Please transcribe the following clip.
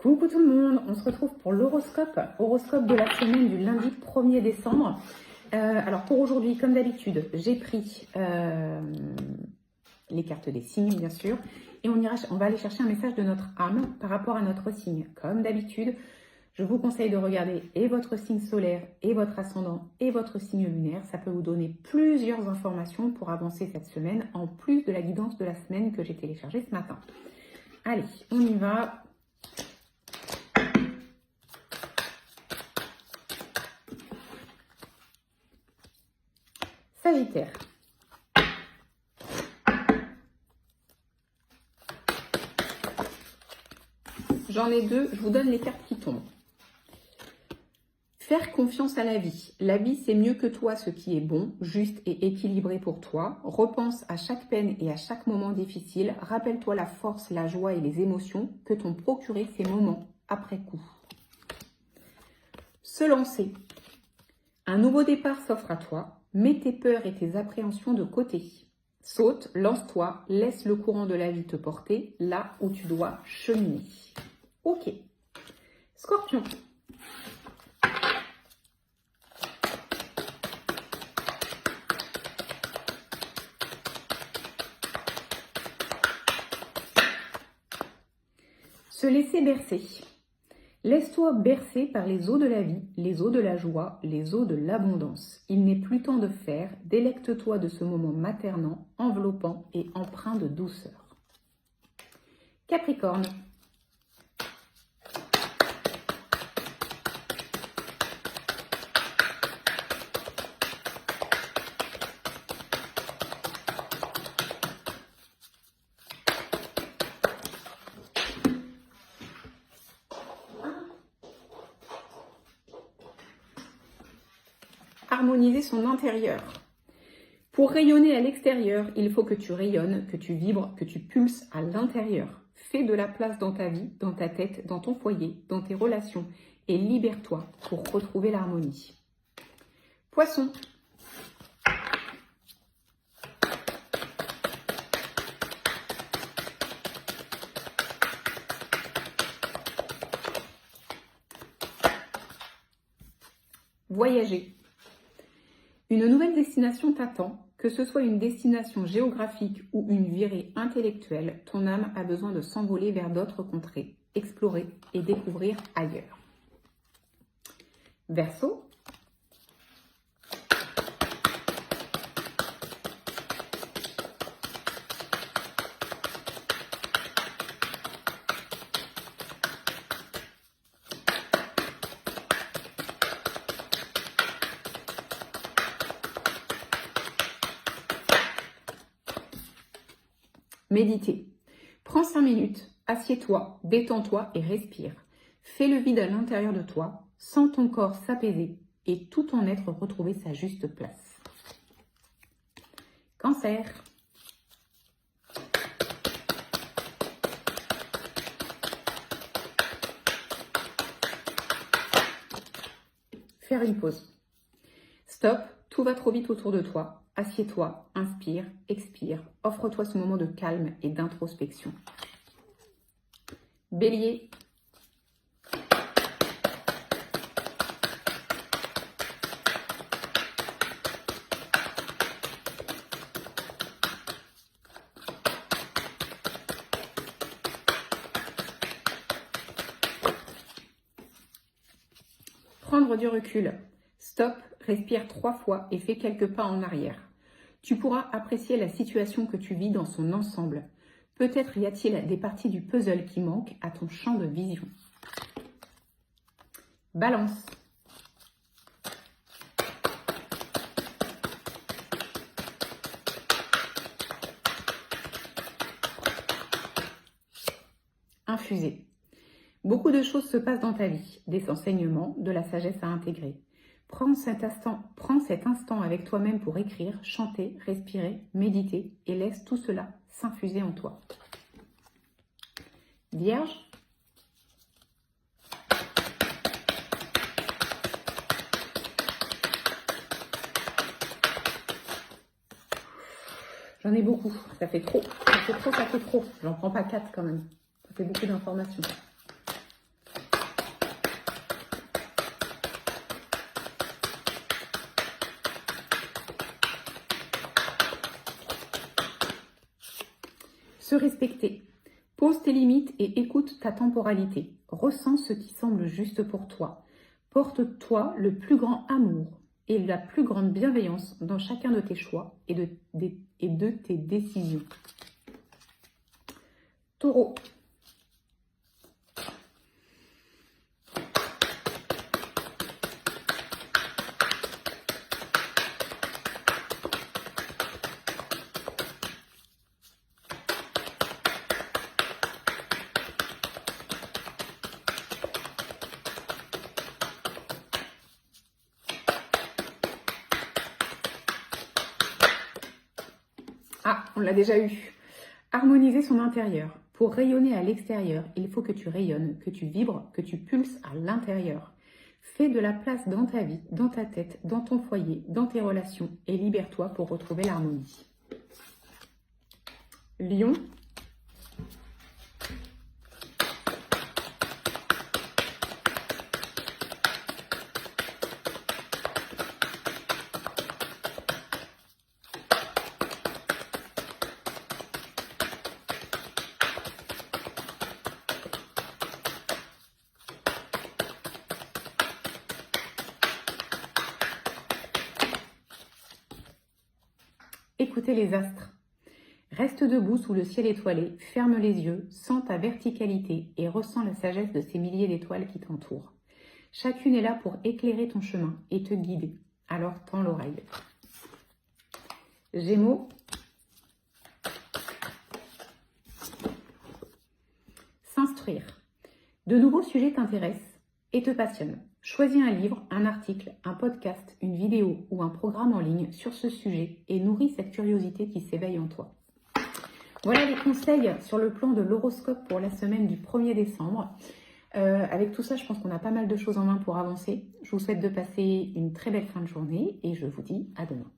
Coucou tout le monde, on se retrouve pour l'horoscope de la semaine du lundi 1er décembre. Alors pour aujourd'hui, comme d'habitude, j'ai pris les cartes des signes bien sûr et on va aller chercher un message de notre âme par rapport à notre signe. Comme d'habitude, je vous conseille de regarder et votre signe solaire et votre ascendant et votre signe lunaire. Ça peut vous donner plusieurs informations pour avancer cette semaine en plus de la guidance de la semaine que j'ai téléchargée ce matin. Allez, on y va. Sagittaire. J'en ai deux, je vous donne les cartes qui tombent. Faire confiance à la vie. La vie, c'est mieux que toi ce qui est bon, juste et équilibré pour toi. Repense à chaque peine et à chaque moment difficile. Rappelle-toi la force, la joie et les émotions que t'ont procuré ces moments après coup. Se lancer. Un nouveau départ s'offre à toi. Mets tes peurs et tes appréhensions de côté. Saute, lance-toi, laisse le courant de la vie te porter là où tu dois cheminer. Ok. Scorpion. Se laisser bercer. Laisse-toi bercer par les eaux de la vie, les eaux de la joie, les eaux de l'abondance. Il n'est plus temps de faire, délecte-toi de ce moment maternant, enveloppant et empreint de douceur. Capricorne. Harmoniser son intérieur. Pour rayonner à l'extérieur, il faut que tu rayonnes, que tu vibres, que tu pulses à l'intérieur. Fais de la place dans ta vie, dans ta tête, dans ton foyer, dans tes relations et libère-toi pour retrouver l'harmonie. Poisson. Voyager. Une nouvelle destination t'attend, que ce soit une destination géographique ou une virée intellectuelle, ton âme a besoin de s'envoler vers d'autres contrées, explorer et découvrir ailleurs. Verseau. Méditer. Prends 5 minutes, assieds-toi, détends-toi et respire. Fais le vide à l'intérieur de toi, sens ton corps s'apaiser et tout ton être retrouver sa juste place. Cancer. Faire une pause. Stop, tout va trop vite autour de toi. Assieds-toi, inspire, expire, offre-toi ce moment de calme et d'introspection. Bélier. Prendre du recul. Stop, respire 3 fois et fais quelques pas en arrière. Tu pourras apprécier la situation que tu vis dans son ensemble. Peut-être y a-t-il des parties du puzzle qui manquent à ton champ de vision. Balance. Infuser. Beaucoup de choses se passent dans ta vie, des enseignements, de la sagesse à intégrer. Prends cet instant avec toi-même pour écrire, chanter, respirer, méditer et laisse tout cela s'infuser en toi. Vierge. J'en ai beaucoup, ça fait trop. Ça fait trop. J'en prends pas 4 quand même. Ça fait beaucoup d'informations. Se respecter. Pose tes limites et écoute ta temporalité. Ressens ce qui semble juste pour toi. Porte-toi le plus grand amour et la plus grande bienveillance dans chacun de tes choix et de tes décisions. Taureau. Ah, on l'a déjà eu. Harmoniser son intérieur. Pour rayonner à l'extérieur, il faut que tu rayonnes, que tu vibres, que tu pulses à l'intérieur. Fais de la place dans ta vie, dans ta tête, dans ton foyer, dans tes relations et libère-toi pour retrouver l'harmonie. Lion. Écoutez les astres. Reste debout sous le ciel étoilé, ferme les yeux, sens ta verticalité et ressens la sagesse de ces milliers d'étoiles qui t'entourent. Chacune est là pour éclairer ton chemin et te guider. Alors tends l'oreille. Gémeaux. S'instruire. De nouveaux sujets t'intéressent et te passionnent. Choisis un livre, un article, un podcast, une vidéo ou un programme en ligne sur ce sujet et nourris cette curiosité qui s'éveille en toi. Voilà les conseils sur le plan de l'horoscope pour la semaine du 1er décembre. Avec tout ça, je pense qu'on a pas mal de choses en main pour avancer. Je vous souhaite de passer une très belle fin de journée et je vous dis à demain.